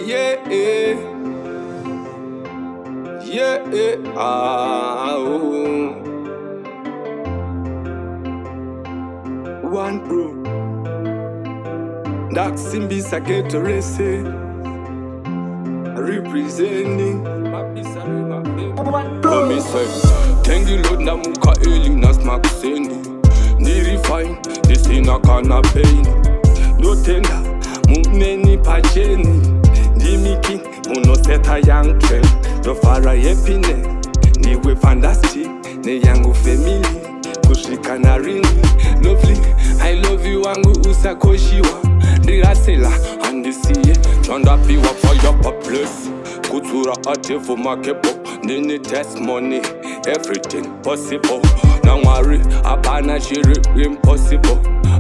Yeah, One bro, Dark Simbisa get to race, representing Mapisarema. One me say, thank you Lord na muka eli na smack sendi. Ni refine, this in a kana pain. No tender, muneni pacheni. Ni miki, muno seta young trend. No fara yepine, ni we fantastic. Ni yangu family, kushika na ringi. Lovely, I love you wangu usakoshiwa. Ndirasela, andisiye, chanda piwa for your place. Kutura ate for makepo, nini test money, everything possible. Now worry, abana shiri impossible.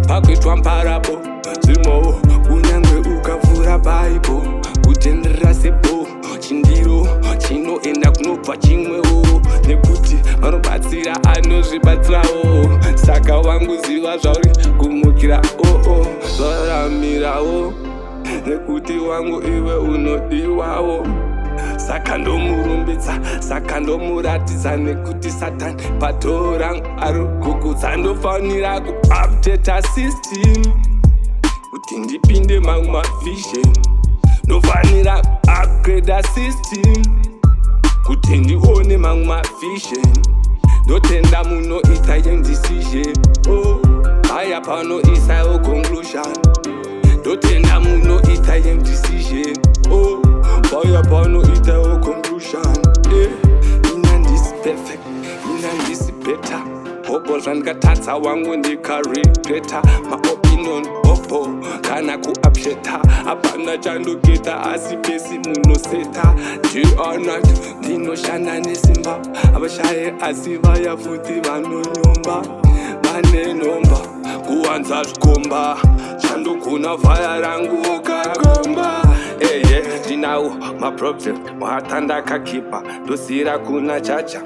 Pakwitwa amparable, zimo, unyangwe ukavura Bible. Kutendera sebo, chindiro, chino enda kunopa chimwewo. Nekuti, vanobatsira anozvibatsirawo. Saka wangu ziva zvauri kumukira, zvaramirawo. Nekuti wangu iwe unodiwawo. Saka ndomurumbidza, saka ndomuratidza. Nekuti Satani pato rangu ari kugutsa. Ndofanira kuupdata system kuti ndipinde mangu mavision. Ndofanira kuupgrade system kuti ndione mangu mavision. Ndotenda munoita decision. Haya panoisawo conclusion. Ndotenda munoita decision. Haya panoitawo conclusion. Inandisi perfect, inandisi better. Hopo zvandikatadza wangu ndikaregreta. Maopinion opo kana kuupsheta. Hapana chandogeta asi pesi munoseta. Day or night ndinoshanda nesimba. Avashaye asi vaya futi vanonyomba. Vane nomba kuwanza zvikomba. Chandogona vhaya rangu ukakomba. Ndinawo maproblem muhatanda kakipa. Ndosira kuna chacha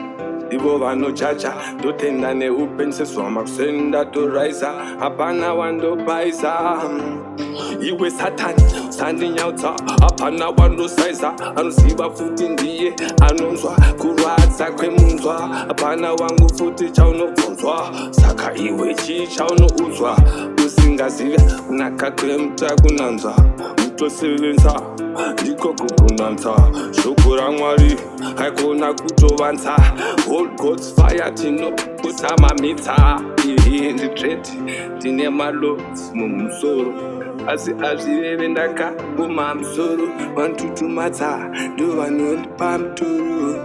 ivo vanochacha. Ndotenda neupenses makusenda toraisa. Hapana wandobaisa. Iwe Satani sandinyaudza. Hapana wandosaiza. Anoziva futi ndiye anonzwa kurwadza kwemunzwa. Hapana wangu futi chaunobvunzwa. Saka iwe chii chaunoudzwa. Usingazive kunaka kwemuta kunanzwa. Mutosevenza ndiko kukunanza. Shoko raMwari haikona kutovanza. Hold God's fire tinoputa mamitsa. Nditreti tine malodzi mumusoro. Asi azvireve ndakaguma musoro. Vantutumadza ndo vanondipa mutoro.